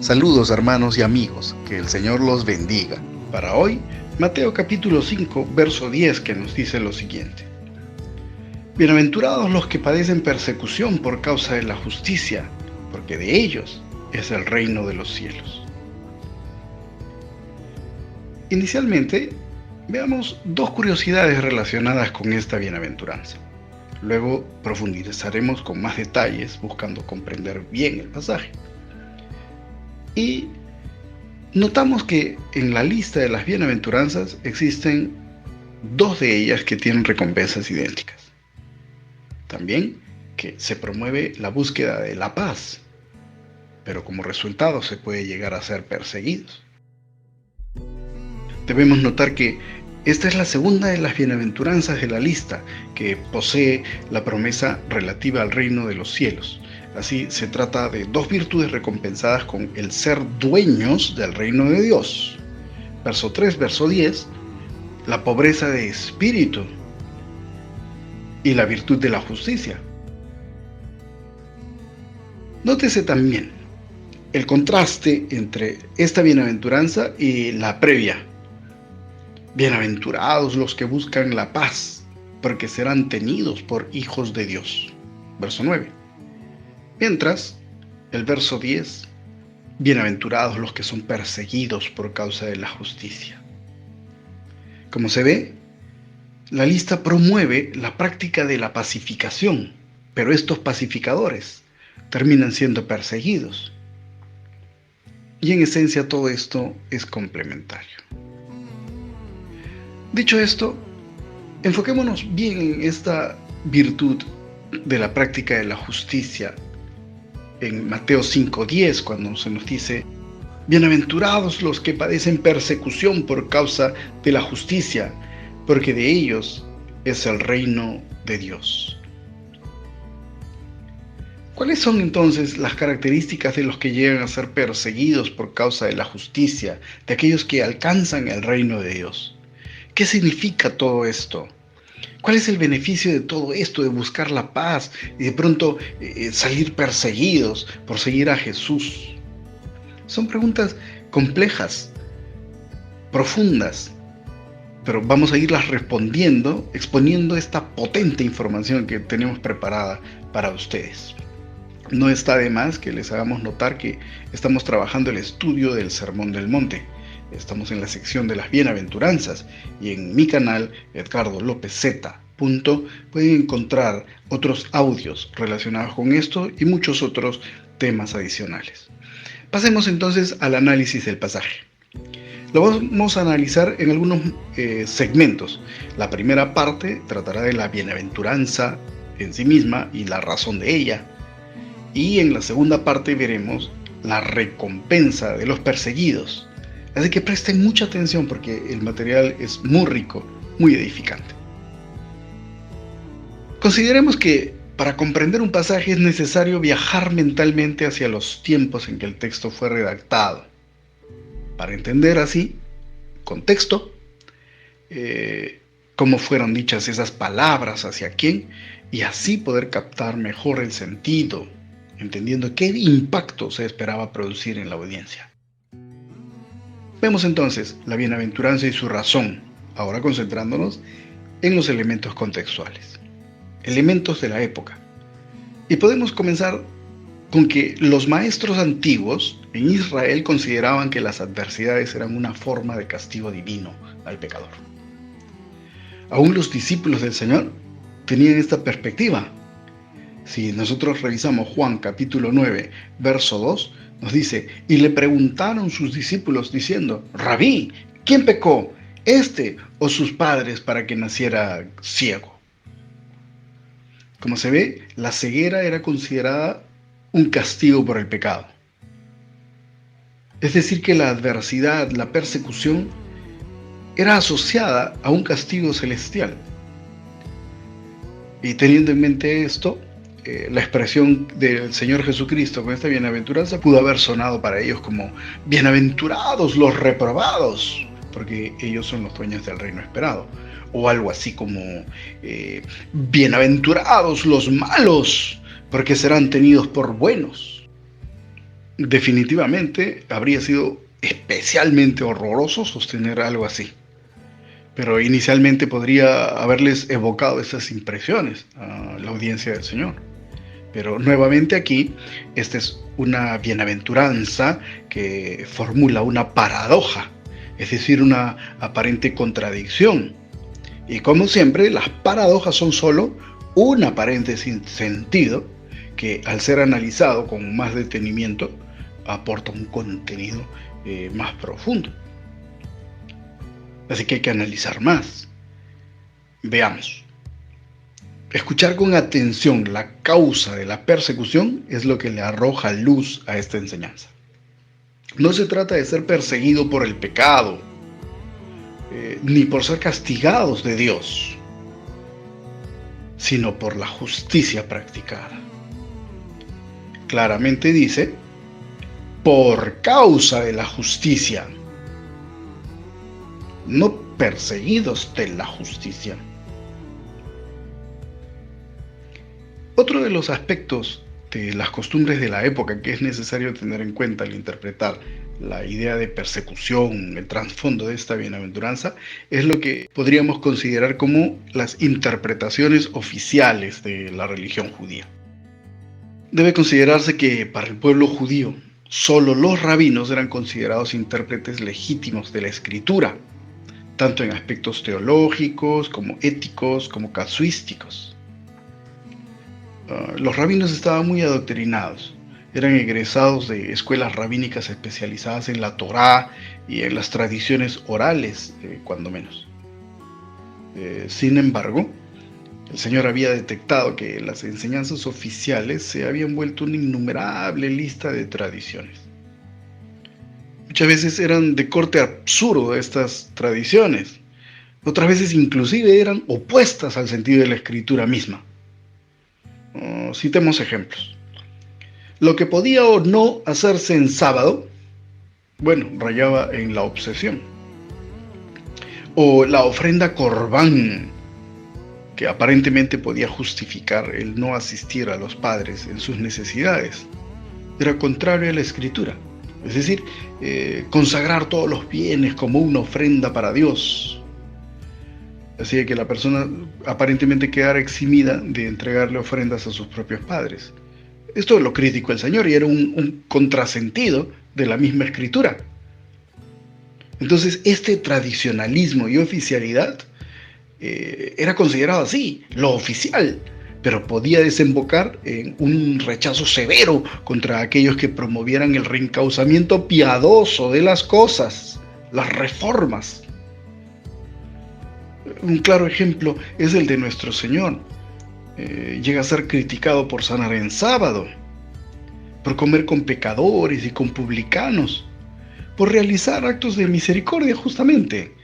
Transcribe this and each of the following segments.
Saludos hermanos y amigos, que el Señor los bendiga. Para hoy, Mateo capítulo 5, verso 10, que nos dice lo siguiente. Bienaventurados los que padecen persecución por causa de la justicia, porque de ellos es el reino de los cielos. Inicialmente, veamos dos curiosidades relacionadas con esta bienaventuranza. Luego profundizaremos con más detalles buscando comprender bien el pasaje. Y notamos que en la lista de las bienaventuranzas existen dos de ellas que tienen recompensas idénticas. También que se promueve la búsqueda de la paz, pero como resultado se puede llegar a ser perseguidos. Debemos notar que esta es la segunda de las bienaventuranzas de la lista que posee la promesa relativa al reino de los cielos. Así se trata de dos virtudes recompensadas con el ser dueños del reino de Dios. Verso 3, verso 10, la pobreza de espíritu y la virtud de la justicia. Nótese también el contraste entre esta bienaventuranza y la previa. Bienaventurados los que buscan la paz, porque serán tenidos por hijos de Dios. Verso 9. Mientras, el verso 10, bienaventurados los que son perseguidos por causa de la justicia. Como se ve, la lista promueve la práctica de la pacificación, pero estos pacificadores terminan siendo perseguidos. Y en esencia todo esto es complementario. Dicho esto, enfoquémonos bien en esta virtud de la práctica de la justicia en Mateo 5:10, cuando se nos dice: bienaventurados los que padecen persecución por causa de la justicia, porque de ellos es el reino de Dios. ¿Cuáles son entonces las características de los que llegan a ser perseguidos por causa de la justicia, de aquellos que alcanzan el reino de Dios? ¿Qué significa todo esto? ¿Cuál es el beneficio de todo esto, de buscar la paz y de pronto salir perseguidos por seguir a Jesús? Son preguntas complejas, profundas, pero vamos a irlas respondiendo, exponiendo esta potente información que tenemos preparada para ustedes. No está de más que les hagamos notar que estamos trabajando el estudio del Sermón del Monte. Estamos en la sección de las bienaventuranzas y en mi canal Edgardo López Z. Pueden encontrar otros audios relacionados con esto y muchos otros temas adicionales. Pasemos entonces al análisis del pasaje. Lo vamos a analizar en algunos segmentos. La primera parte tratará de la bienaventuranza en sí misma y la razón de ella. Y en la segunda parte veremos la recompensa de los perseguidos. Así que presten mucha atención porque el material es muy rico, muy edificante. Consideremos que para comprender un pasaje es necesario viajar mentalmente hacia los tiempos en que el texto fue redactado, para entender así, contexto, cómo fueron dichas esas palabras, hacia quién, y así poder captar mejor el sentido, entendiendo qué impacto se esperaba producir en la audiencia. Vemos entonces la bienaventuranza y su razón, ahora concentrándonos en los elementos contextuales, elementos de la época. Y podemos comenzar con que los maestros antiguos en Israel consideraban que las adversidades eran una forma de castigo divino al pecador. Aún los discípulos del Señor tenían esta perspectiva. Si nosotros revisamos Juan capítulo 9, verso 2, nos dice: y le preguntaron sus discípulos diciendo: Rabí, ¿quién pecó, este o sus padres, para que naciera ciego? Como se ve, la ceguera era considerada un castigo por el pecado. Es decir, que la adversidad, la persecución, era asociada a un castigo celestial. Y teniendo en mente esto, la expresión del Señor Jesucristo con esta bienaventuranza pudo haber sonado para ellos como: bienaventurados los reprobados, porque ellos son los dueños del reino esperado. O algo así como: bienaventurados los malos, porque serán tenidos por buenos. Definitivamente habría sido especialmente horroroso sostener algo así, pero inicialmente podría haberles evocado esas impresiones a la audiencia del Señor. Pero nuevamente aquí, esta es una bienaventuranza que formula una paradoja, es decir, una aparente contradicción. Y como siempre, las paradojas son solo un aparente sentido que, al ser analizado con más detenimiento, aporta un contenido más profundo. Así que hay que analizar más. Veamos. Escuchar con atención la causa de la persecución es lo que le arroja luz a esta enseñanza. No se trata de ser perseguido por el pecado, ni por ser castigados de Dios, sino por la justicia practicada. Claramente dice, por causa de la justicia, no perseguidos de la justicia. Otro de los aspectos de las costumbres de la época que es necesario tener en cuenta al interpretar la idea de persecución, el trasfondo de esta bienaventuranza, es lo que podríamos considerar como las interpretaciones oficiales de la religión judía. Debe considerarse que para el pueblo judío, solo los rabinos eran considerados intérpretes legítimos de la escritura, tanto en aspectos teológicos, como éticos, como casuísticos. Los rabinos estaban muy adoctrinados, eran egresados de escuelas rabínicas especializadas en la Torá y en las tradiciones orales, cuando menos. Sin embargo, el Señor había detectado que las enseñanzas oficiales se habían vuelto una innumerable lista de tradiciones. Muchas veces eran de corte absurdo estas tradiciones, otras veces inclusive eran opuestas al sentido de la escritura misma. Citemos ejemplos. Lo que podía o no hacerse en sábado, rayaba en la obsesión. O la ofrenda corbán, que aparentemente podía justificar el no asistir a los padres en sus necesidades, era contrario a la escritura. Es decir, consagrar todos los bienes como una ofrenda para Dios. Así que la persona aparentemente quedara eximida de entregarle ofrendas a sus propios padres. Esto lo criticó el Señor y era un contrasentido de la misma escritura. Entonces, este tradicionalismo y oficialidad era considerado así, lo oficial, pero podía desembocar en un rechazo severo contra aquellos que promovieran el reencauzamiento piadoso de las cosas, las reformas. Un claro ejemplo es el de nuestro Señor. Llega a ser criticado por sanar en sábado, por comer con pecadores y con publicanos, por realizar actos de misericordia justamente,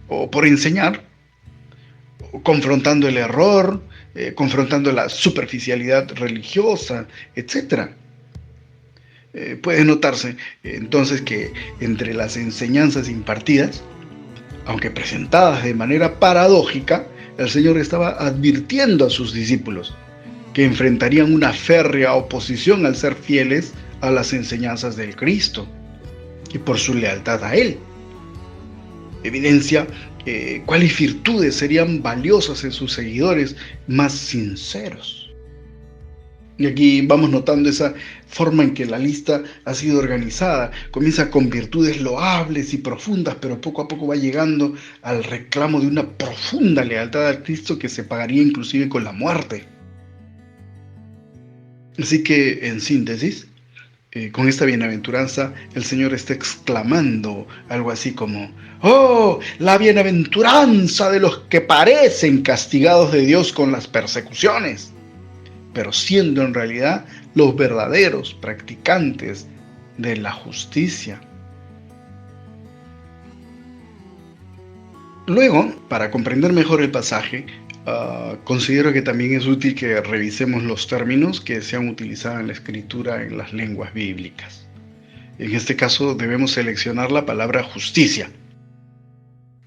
o por enseñar, confrontando el error, confrontando la superficialidad religiosa, etc. Puede notarse entonces que entre las enseñanzas impartidas, aunque presentadas de manera paradójica, el Señor estaba advirtiendo a sus discípulos que enfrentarían una férrea oposición al ser fieles a las enseñanzas del Cristo y por su lealtad a Él. Evidencia cuáles virtudes serían valiosas en sus seguidores más sinceros. Y aquí vamos notando esa forma en que la lista ha sido organizada. Comienza con virtudes loables y profundas, pero poco a poco va llegando al reclamo de una profunda lealtad al Cristo que se pagaría inclusive con la muerte. Así que, en síntesis, con esta bienaventuranza, el Señor está exclamando algo así como: ¡Oh, la bienaventuranza de los que parecen castigados de Dios con las persecuciones, pero siendo en realidad los verdaderos practicantes de la justicia! Luego, para comprender mejor el pasaje, considero que también es útil que revisemos los términos que se han utilizado en la escritura en las lenguas bíblicas. En este caso debemos seleccionar la palabra justicia.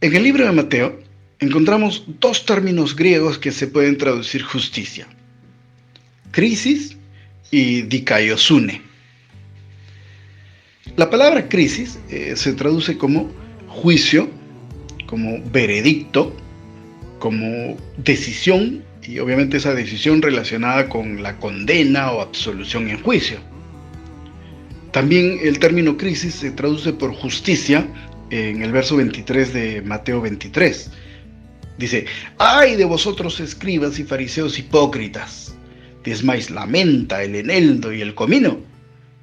En el libro de Mateo encontramos dos términos griegos que se pueden traducir justicia: crisis y dikaiosune. La palabra crisis se traduce como juicio, como veredicto, como decisión, y obviamente esa decisión relacionada con la condena o absolución en juicio. También el término crisis se traduce por justicia en el verso 23 de Mateo 23. Dice: ¡ay de vosotros, escribas y fariseos hipócritas! Diezmáis la menta, el eneldo y el comino,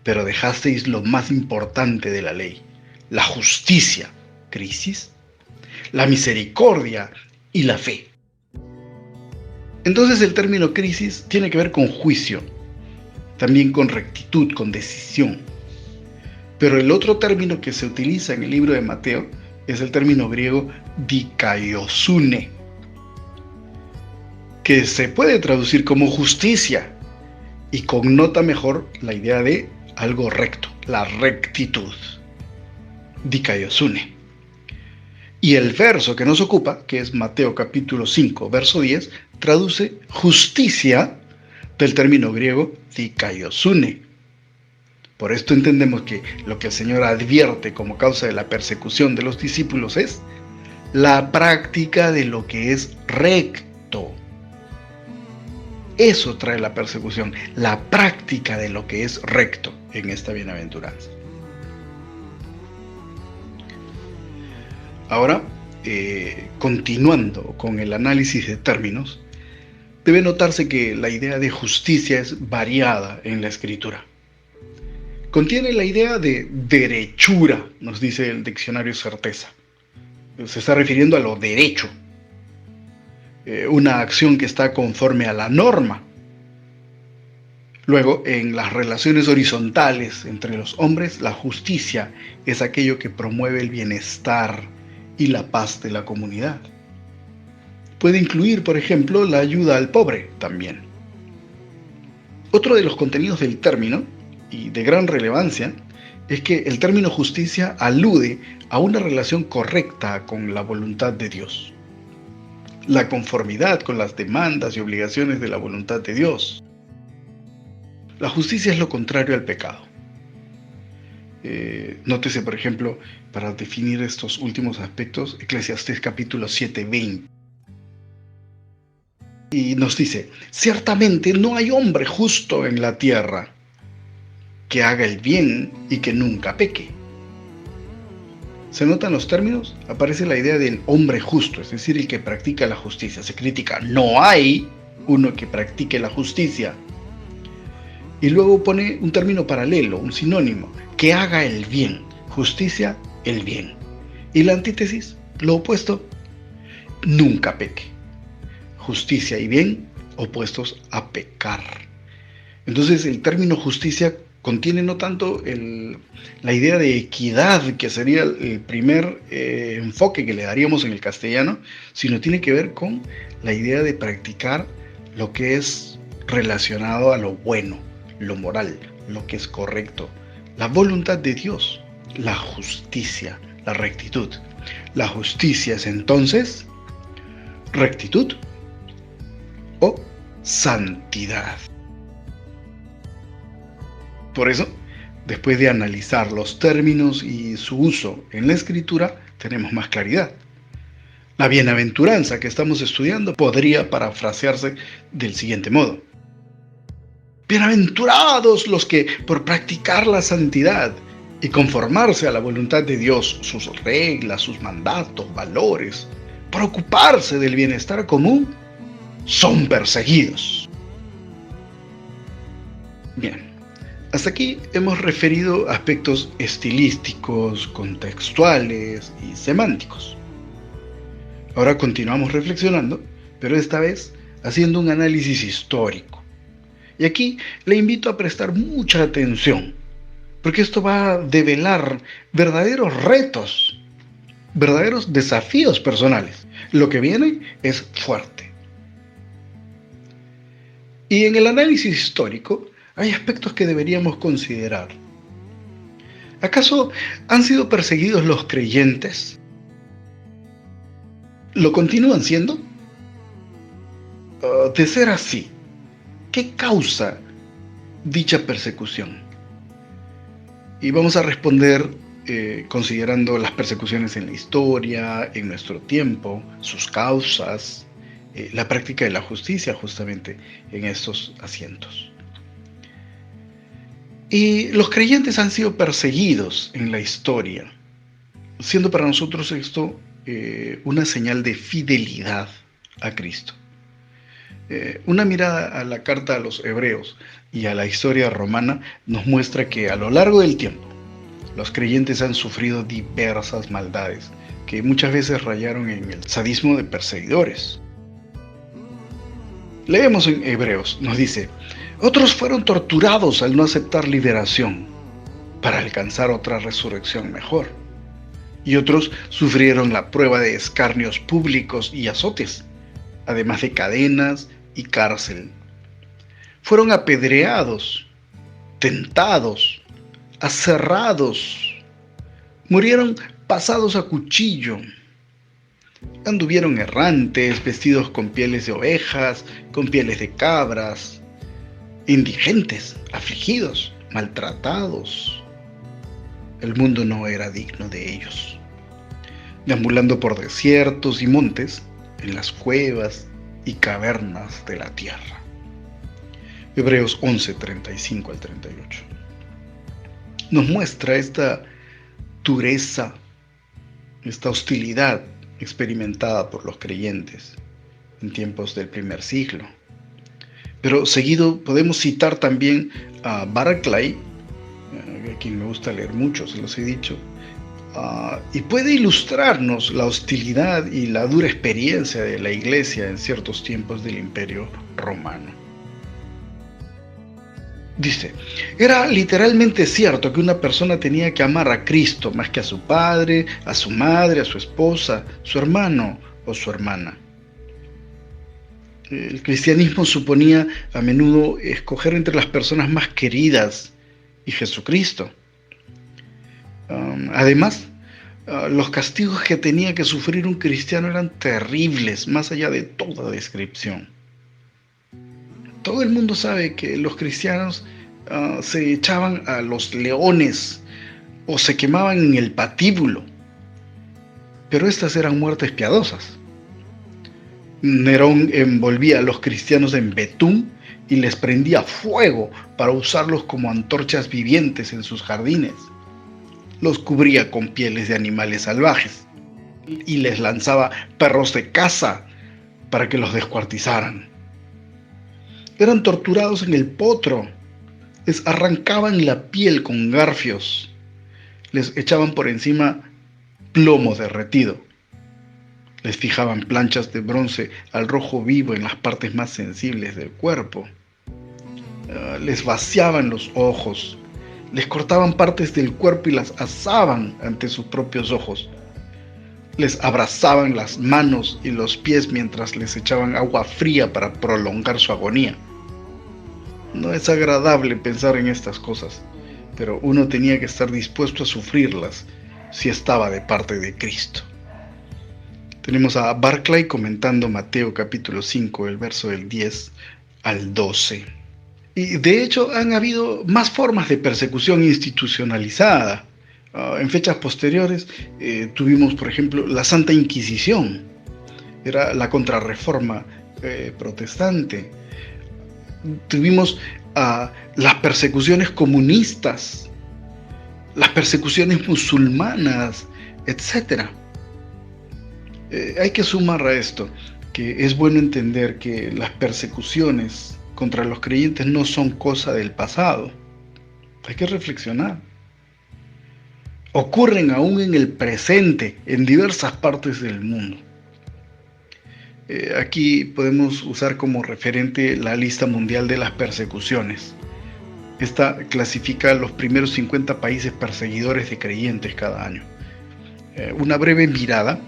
pero dejasteis lo más importante de la ley, la justicia, crisis, la misericordia y la fe. Entonces el término crisis tiene que ver con juicio, también con rectitud, con decisión. Pero el otro término que se utiliza en el libro de Mateo es el término griego dikaiosune, que se puede traducir como justicia y connota mejor la idea de algo recto, la rectitud. Dikaiosune. Y el verso que nos ocupa, que es Mateo capítulo 5, verso 10, traduce justicia del término griego dikaiosune. Por esto entendemos que lo que el Señor advierte como causa de la persecución de los discípulos es la práctica de lo que es recto. Eso trae la persecución, la práctica de lo que es recto en esta bienaventuranza. Ahora, continuando con el análisis de términos, debe notarse que la idea de justicia es variada en la Escritura. Contiene la idea de derechura, nos dice el diccionario Certeza. Se está refiriendo a lo derecho, una acción que está conforme a la norma. Luego, en las relaciones horizontales entre los hombres, la justicia es aquello que promueve el bienestar y la paz de la comunidad. Puede incluir, por ejemplo, la ayuda al pobre también. Otro de los contenidos del término, y de gran relevancia, es que el término justicia alude a una relación correcta con la voluntad de Dios, la conformidad con las demandas y obligaciones de la voluntad de Dios. La justicia es lo contrario al pecado. Nótese, por ejemplo, para definir estos últimos aspectos, Eclesiastés capítulo 7, 20. Y nos dice: ciertamente no hay hombre justo en la tierra, que haga el bien y que nunca peque. ¿Se notan los términos? Aparece la idea del hombre justo, es decir, el que practica la justicia. Se critica: no hay uno que practique la justicia. Y luego pone un término paralelo, un sinónimo: que haga el bien. Justicia, el bien. Y la antítesis, lo opuesto: nunca peque. Justicia y bien opuestos a pecar. Entonces el término justicia contiene no tanto la idea de equidad, que sería el primer enfoque que le daríamos en el castellano, sino tiene que ver con la idea de practicar lo que es relacionado a lo bueno, lo moral, lo que es correcto, la voluntad de Dios, la justicia, la rectitud. La justicia es entonces rectitud o santidad. Por eso, después de analizar los términos y su uso en la Escritura, tenemos más claridad. La bienaventuranza que estamos estudiando podría parafrasearse del siguiente modo: bienaventurados los que, por practicar la santidad y conformarse a la voluntad de Dios, sus reglas, sus mandatos, valores, por ocuparse del bienestar común, son perseguidos. Bien. Hasta aquí hemos referido aspectos estilísticos, contextuales y semánticos. Ahora continuamos reflexionando, pero esta vez haciendo un análisis histórico. Y aquí le invito a prestar mucha atención, porque esto va a develar verdaderos retos, verdaderos desafíos personales. Lo que viene es fuerte. Y en el análisis histórico hay aspectos que deberíamos considerar. ¿Acaso han sido perseguidos los creyentes? ¿Lo continúan siendo? De ser así, ¿qué causa dicha persecución? Y vamos a responder considerando las persecuciones en la historia, en nuestro tiempo, sus causas, la práctica de la justicia justamente en estos asientos. Y los creyentes han sido perseguidos en la historia, siendo para nosotros esto una señal de fidelidad a Cristo. Una mirada a la carta a los hebreos y a la historia romana nos muestra que a lo largo del tiempo los creyentes han sufrido diversas maldades que muchas veces rayaron en el sadismo de perseguidores. Leemos en Hebreos, nos dice: otros fueron torturados al no aceptar liberación para alcanzar otra resurrección mejor. Y otros sufrieron la prueba de escarnios públicos y azotes, además de cadenas y cárcel. Fueron apedreados, tentados, aserrados, murieron pasados a cuchillo. Anduvieron errantes, vestidos con pieles de ovejas, con pieles de cabras, indigentes, afligidos, maltratados. El mundo no era digno de ellos. Deambulando por desiertos y montes, en las cuevas y cavernas de la tierra. Hebreos 11, 35 al 38. Nos muestra esta dureza, esta hostilidad experimentada por los creyentes en tiempos del primer siglo. Pero seguido podemos citar también a Barclay, a quien me gusta leer mucho, se los he dicho, y puede ilustrarnos la hostilidad y la dura experiencia de la Iglesia en ciertos tiempos del Imperio Romano. Dice: era literalmente cierto que una persona tenía que amar a Cristo más que a su padre, a su madre, a su esposa, su hermano o su hermana. El cristianismo suponía a menudo escoger entre las personas más queridas y Jesucristo. Además, los castigos que tenía que sufrir un cristiano eran terribles, más allá de toda descripción. Todo el mundo sabe que los cristianos se echaban a los leones o se quemaban en el patíbulo, pero estas eran muertes piadosas. Nerón envolvía a los cristianos en betún y les prendía fuego para usarlos como antorchas vivientes en sus jardines. Los cubría con pieles de animales salvajes y les lanzaba perros de caza para que los descuartizaran. Eran torturados en el potro, les arrancaban la piel con garfios, les echaban por encima plomo derretido, les fijaban planchas de bronce al rojo vivo en las partes más sensibles del cuerpo, les vaciaban los ojos, les cortaban partes del cuerpo y las asaban ante sus propios ojos. Les abrazaban las manos y los pies mientras les echaban agua fría para prolongar su agonía. No es agradable pensar en estas cosas, pero uno tenía que estar dispuesto a sufrirlas si estaba de parte de Cristo. Tenemos a Barclay comentando Mateo capítulo 5, el verso del 10 al 12. Y de hecho han habido más formas de persecución institucionalizada. En fechas posteriores tuvimos, por ejemplo, la Santa Inquisición. Era la contrarreforma protestante. Tuvimos las persecuciones comunistas, las persecuciones musulmanas, etc. Hay que sumar a esto que es bueno entender que las persecuciones contra los creyentes no son cosa del pasado. Hay que reflexionar. Ocurren aún en el presente, en diversas partes del mundo. Aquí podemos usar como referente la lista mundial de las persecuciones. Esta clasifica los primeros 50 países perseguidores de creyentes cada año. Una breve mirada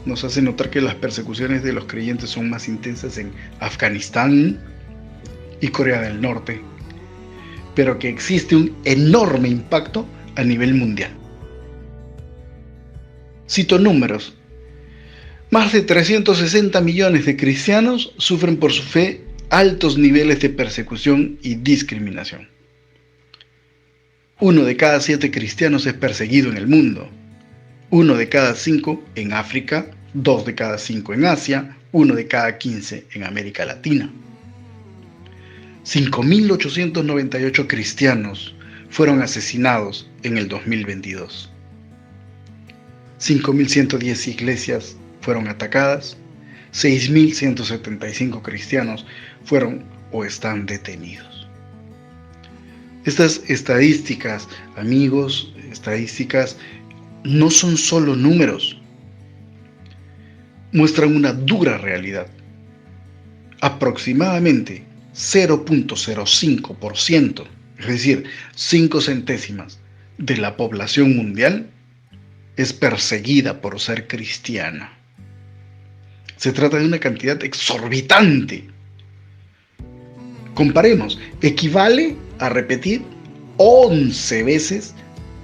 nos hace notar que las persecuciones de los creyentes son más intensas en Afganistán y Corea del Norte, pero que existe un enorme impacto a nivel mundial. Cito números. Más de 360 millones de cristianos sufren por su fe altos niveles de persecución y discriminación. 1 de cada 7 cristianos es perseguido en el mundo. 1 de cada 5 en África, 2 de cada 5 en Asia, 1 de cada 15 en América Latina. 5.898 cristianos fueron asesinados en el 2022. 5.110 iglesias fueron atacadas, 6.175 cristianos fueron o están detenidos. Estas estadísticas, amigos, no son solo números, muestran una dura realidad. Aproximadamente 0.05%, es decir, 5 centésimas de la población mundial es perseguida por ser cristiana. Se trata de una cantidad exorbitante. Comparemos, equivale a repetir 11 veces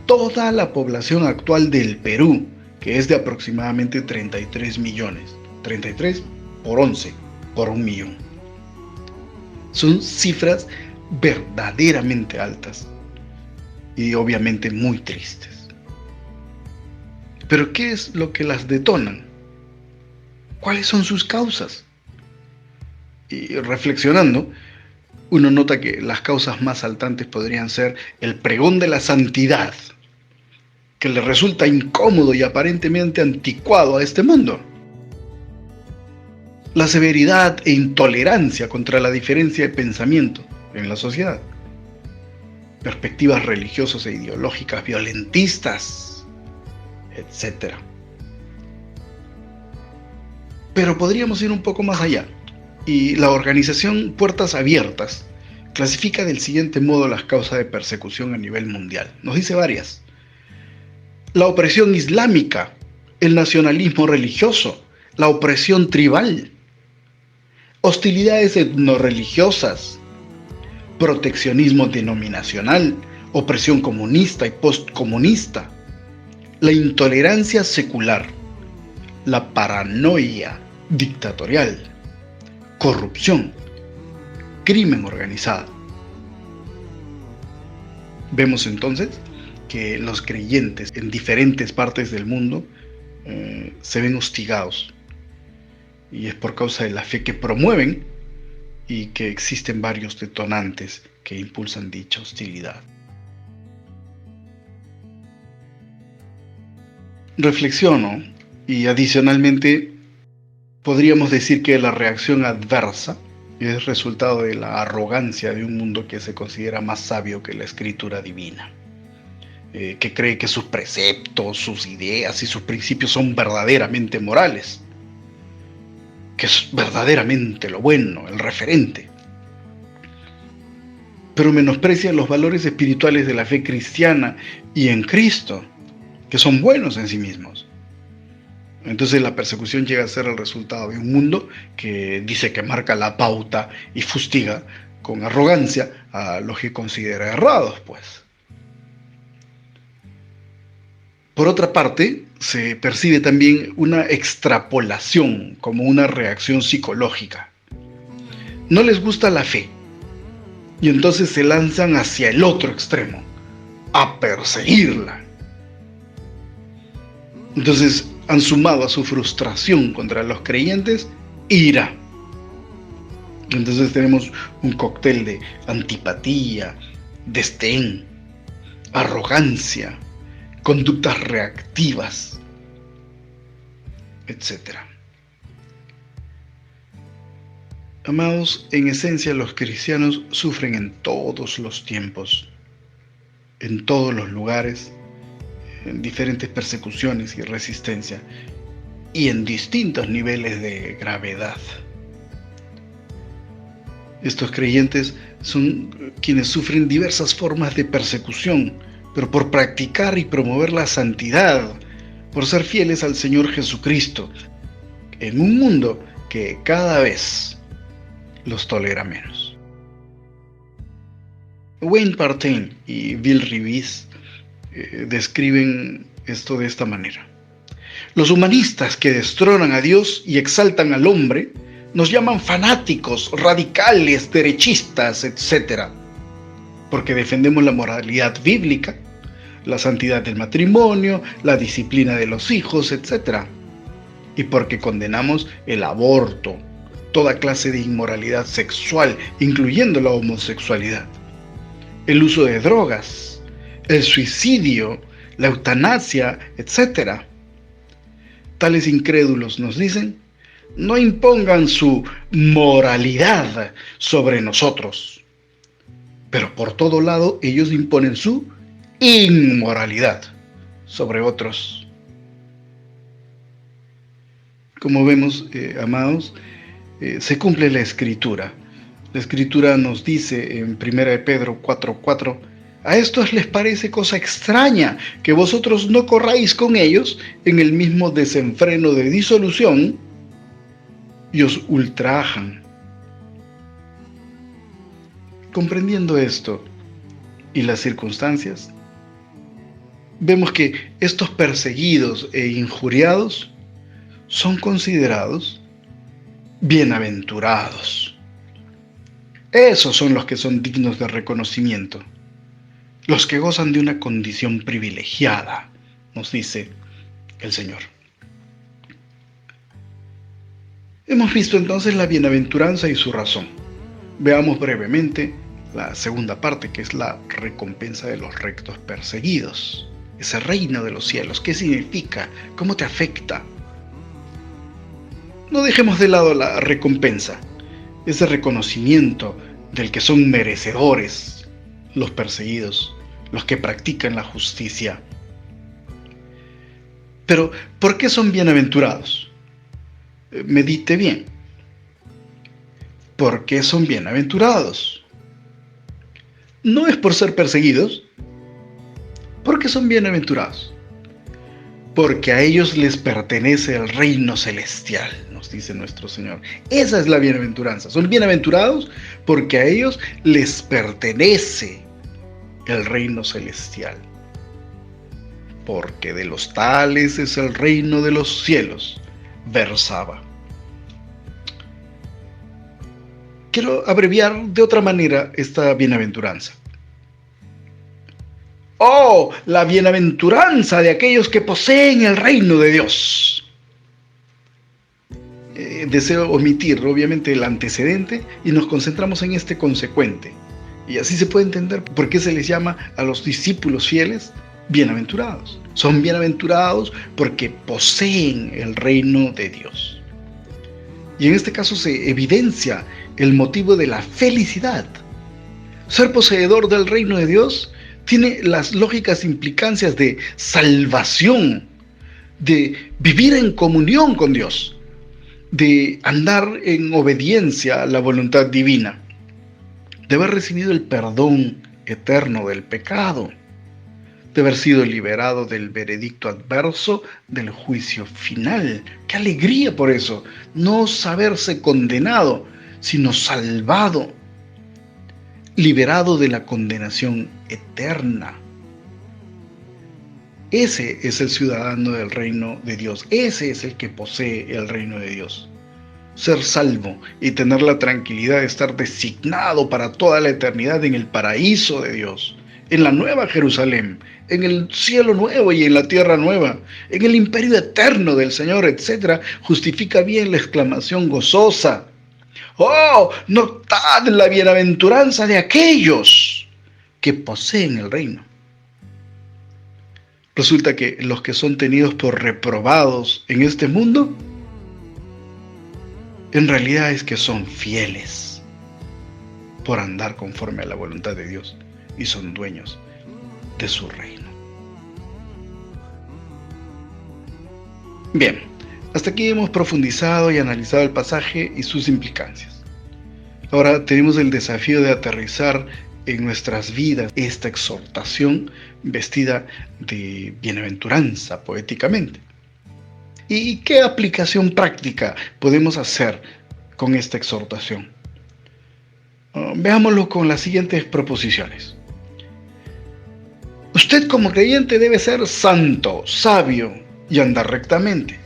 toda la población actual del Perú, que es de aproximadamente 33 millones. 33 por 11, por 1 millón. Son cifras verdaderamente altas y obviamente muy tristes. Pero ¿qué es lo que las detonan? ¿Cuáles son sus causas? Y reflexionando, uno nota que las causas más saltantes podrían ser el pregón de la santidad, que le resulta incómodo y aparentemente anticuado a este mundo. La severidad e intolerancia contra la diferencia de pensamiento en la sociedad. Perspectivas religiosas e ideológicas violentistas, etc. Pero podríamos ir un poco más allá, y la organización Puertas Abiertas clasifica del siguiente modo las causas de persecución a nivel mundial. Nos dice varias. La opresión islámica, el nacionalismo religioso, la opresión tribal, hostilidades etnorreligiosas, proteccionismo denominacional, opresión comunista y postcomunista, la intolerancia secular, la paranoia dictatorial, corrupción, crimen organizado. Vemos entonces que los creyentes en diferentes partes del mundo se ven hostigados, y es por causa de la fe que promueven y que existen varios detonantes que impulsan dicha hostilidad. Reflexiono y adicionalmente podríamos decir que la reacción adversa es resultado de la arrogancia de un mundo que se considera más sabio que la escritura divina, que cree que sus preceptos, sus ideas y sus principios son verdaderamente morales, que es verdaderamente lo bueno, el referente, pero menosprecia los valores espirituales de la fe cristiana y en Cristo, que son buenos en sí mismos. Entonces la persecución llega a ser el resultado de un mundo que dice que marca la pauta y fustiga con arrogancia a los que considera errados, pues. Por otra parte, se percibe también una extrapolación como una reacción psicológica. No les gusta la fe y entonces se lanzan hacia el otro extremo, a perseguirla. Entonces han sumado a su frustración contra los creyentes ira. Entonces tenemos un cóctel de antipatía, desdén, arrogancia, conductas reactivas, etc. Amados, en esencia los cristianos sufren en todos los tiempos, en todos los lugares, en diferentes persecuciones y resistencia, y en distintos niveles de gravedad. Estos creyentes son quienes sufren diversas formas de persecución, pero por practicar y promover la santidad, por ser fieles al Señor Jesucristo, en un mundo que cada vez los tolera menos. Wayne Partain y Bill Reeves describen esto de esta manera. Los humanistas que destronan a Dios y exaltan al hombre nos llaman fanáticos, radicales, derechistas, etc. porque defendemos la moralidad bíblica, la santidad del matrimonio, la disciplina de los hijos, etc. Y porque condenamos el aborto, toda clase de inmoralidad sexual, incluyendo la homosexualidad, el uso de drogas, el suicidio, la eutanasia, etc. Tales incrédulos nos dicen: no impongan su moralidad sobre nosotros. Pero por todo lado ellos imponen su inmoralidad sobre otros. Como vemos, amados, se cumple la Escritura. La Escritura nos dice en 1 Pedro 4:4: a estos les parece cosa extraña que vosotros no corráis con ellos en el mismo desenfreno de disolución y os ultrajan. Comprendiendo esto y las circunstancias, vemos que estos perseguidos e injuriados son considerados bienaventurados. Esos son los que son dignos de reconocimiento, los que gozan de una condición privilegiada, nos dice el Señor. Hemos visto entonces la bienaventuranza y su razón. Veamos brevemente la segunda parte, que es la recompensa de los rectos perseguidos. Ese reino de los cielos, ¿qué significa? ¿Cómo te afecta? No dejemos de lado la recompensa, ese reconocimiento del que son merecedores los perseguidos, los que practican la justicia. Pero, ¿por qué son bienaventurados? Medite bien. ¿Por qué son bienaventurados? No es por ser perseguidos. ¿Por qué son bienaventurados? Porque a ellos les pertenece el reino celestial, nos dice nuestro Señor. Esa es la bienaventuranza. Son bienaventurados porque a ellos les pertenece el reino celestial. Porque de los tales es el reino de los cielos, versaba. Quiero abreviar de otra manera esta bienaventuranza. ¡Oh, la bienaventuranza de aquellos que poseen el reino de Dios! Deseo omitir, obviamente, el antecedente y nos concentramos en este consecuente. Y así se puede entender por qué se les llama a los discípulos fieles bienaventurados. Son bienaventurados porque poseen el reino de Dios. Y en este caso se evidencia el motivo de la felicidad. Ser poseedor del reino de Dios tiene las lógicas implicancias de salvación, de vivir en comunión con Dios, de andar en obediencia a la voluntad divina, de haber recibido el perdón eterno del pecado, de haber sido liberado del veredicto adverso del juicio final. ¡Qué alegría por eso! No saberse condenado, sino salvado, liberado de la condenación eterna. Ese es el ciudadano del reino de Dios. Ese es el que posee el reino de Dios. Ser salvo y tener la tranquilidad de estar designado para toda la eternidad en el paraíso de Dios, en la nueva Jerusalén, en el cielo nuevo y en la tierra nueva, en el imperio eterno del Señor, etc., justifica bien la exclamación gozosa: ¡oh, notad la bienaventuranza de aquellos que poseen el reino! Resulta que los que son tenidos por reprobados en este mundo, en realidad es que son fieles por andar conforme a la voluntad de Dios y son dueños de su reino. Bien, hasta aquí hemos profundizado y analizado el pasaje y sus implicancias. Ahora tenemos el desafío de aterrizar en nuestras vidas esta exhortación vestida de bienaventuranza poéticamente. ¿Y qué aplicación práctica podemos hacer con esta exhortación? Veámoslo con las siguientes proposiciones. Usted como creyente debe ser santo, sabio y andar rectamente.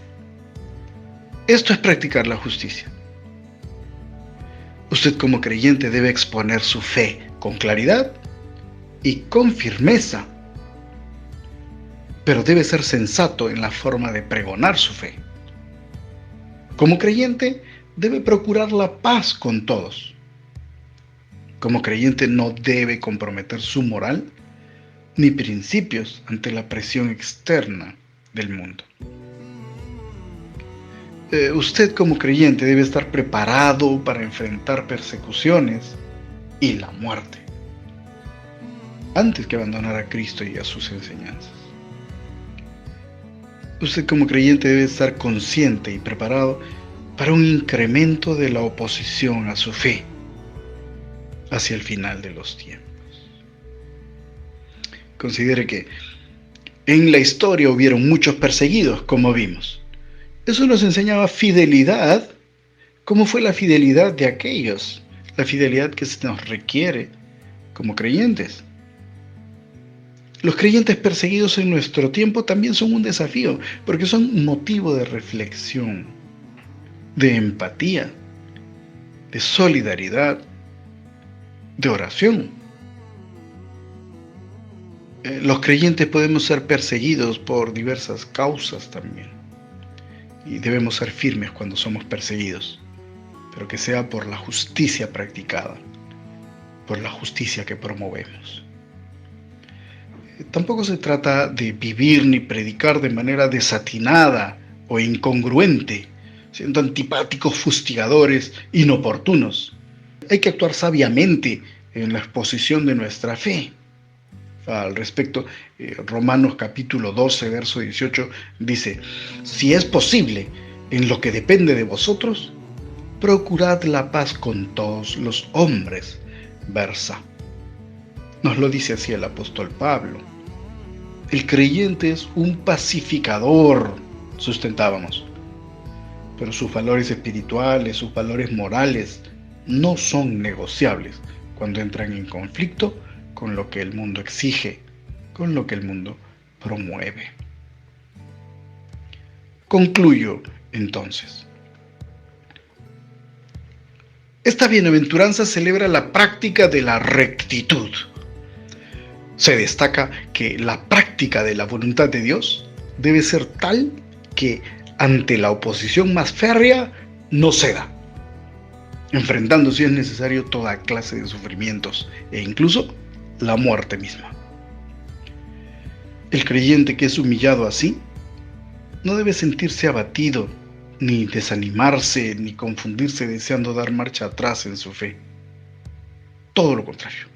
Esto es practicar la justicia. Usted como creyente debe exponer su fe con claridad y con firmeza, pero debe ser sensato en la forma de pregonar su fe. Como creyente, debe procurar la paz con todos. Como creyente no debe comprometer su moral ni principios ante la presión externa del mundo. Usted como creyente debe estar preparado para enfrentar persecuciones y la muerte antes que abandonar a Cristo y a sus enseñanzas. Usted como creyente debe estar consciente y preparado para un incremento de la oposición a su fe hacia el final de los tiempos. Considere que en la historia hubieron muchos perseguidos, como vimos. Eso nos enseñaba fidelidad. ¿Cómo fue la fidelidad de aquellos? La fidelidad que se nos requiere como creyentes. Los creyentes perseguidos en nuestro tiempo también son un desafío, porque son un motivo de reflexión, de empatía, de solidaridad, de oración. Los creyentes podemos ser perseguidos por diversas causas también, y debemos ser firmes cuando somos perseguidos, pero que sea por la justicia practicada, por la justicia que promovemos. Tampoco se trata de vivir ni predicar de manera desatinada o incongruente, siendo antipáticos, fustigadores, inoportunos. Hay que actuar sabiamente en la exposición de nuestra fe. Al respecto, Romanos capítulo 12, verso 18 dice: si es posible, en lo que depende de vosotros, procurad la paz con todos los hombres. Versa. Nos lo dice así el apóstol Pablo. El creyente es un pacificador, sustentábamos, pero sus valores espirituales, sus valores morales no son negociables cuando entran en conflicto con lo que el mundo exige, con lo que el mundo promueve. Concluyo entonces. Esta bienaventuranza celebra la práctica de la rectitud. Se destaca que la práctica de la voluntad de Dios debe ser tal que ante la oposición más férrea no ceda, enfrentando si es necesario toda clase de sufrimientos e incluso la muerte misma. El creyente que es humillado así no debe sentirse abatido, ni desanimarse, ni confundirse deseando dar marcha atrás en su fe. Todo lo contrario.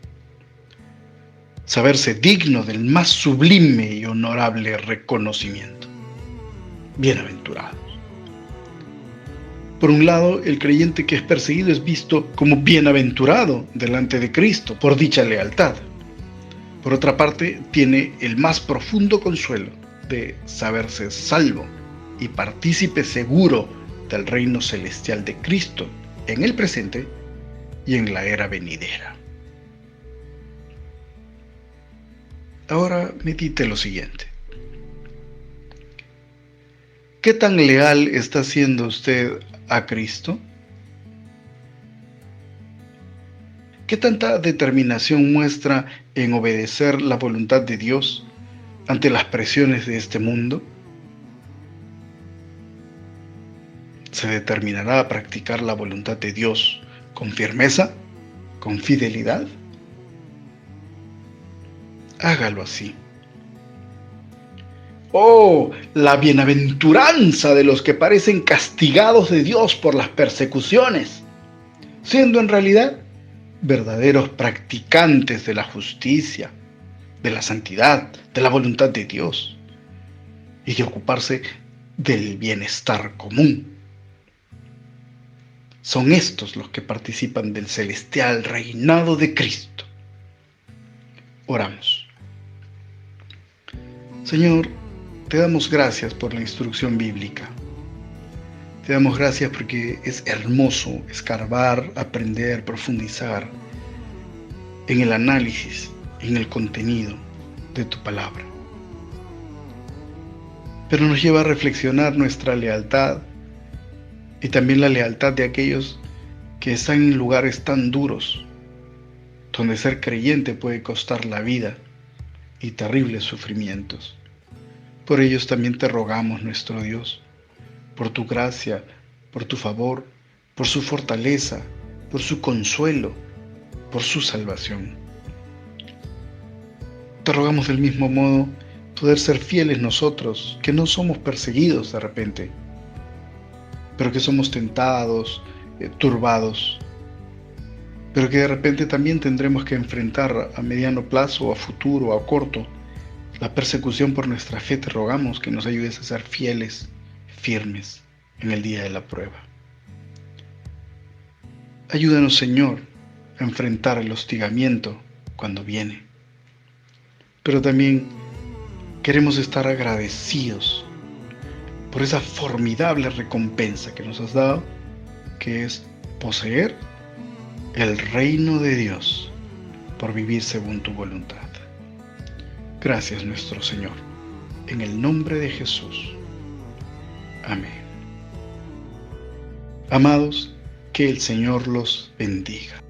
Saberse digno del más sublime y honorable reconocimiento. Bienaventurados. Por un lado, el creyente que es perseguido es visto como bienaventurado delante de Cristo por dicha lealtad. Por otra parte, tiene el más profundo consuelo de saberse salvo y partícipe seguro del reino celestial de Cristo en el presente y en la era venidera. Ahora medite lo siguiente. ¿Qué tan leal está siendo usted a Cristo? ¿Qué tanta determinación muestra en obedecer la voluntad de Dios ante las presiones de este mundo? ¿Se determinará a practicar la voluntad de Dios con firmeza, con fidelidad? Hágalo así. ¡Oh, la bienaventuranza de los que parecen castigados de Dios por las persecuciones, siendo en realidad verdaderos practicantes de la justicia, de la santidad, de la voluntad de Dios y de ocuparse del bienestar común! Son estos los que participan del celestial reinado de Cristo. Oramos. Señor, te damos gracias por la instrucción bíblica. Te damos gracias porque es hermoso escarbar, aprender, profundizar en el análisis, en el contenido de tu palabra. Pero nos lleva a reflexionar nuestra lealtad y también la lealtad de aquellos que están en lugares tan duros, donde ser creyente puede costar la vida y terribles sufrimientos. Por ellos también te rogamos, nuestro Dios, por tu gracia, por tu favor, por su fortaleza, por su consuelo, por su salvación. Te rogamos del mismo modo poder ser fieles nosotros, que no somos perseguidos de repente, pero que somos tentados, turbados, pero que de repente también tendremos que enfrentar a mediano plazo, o a futuro, o a corto, la persecución por nuestra fe. Te rogamos que nos ayudes a ser fieles, firmes en el día de la prueba. Ayúdanos, Señor, a enfrentar el hostigamiento cuando viene. Pero también queremos estar agradecidos por esa formidable recompensa que nos has dado, que es poseer el reino de Dios por vivir según tu voluntad. Gracias, nuestro Señor, en el nombre de Jesús. Amén. Amados, que el Señor los bendiga.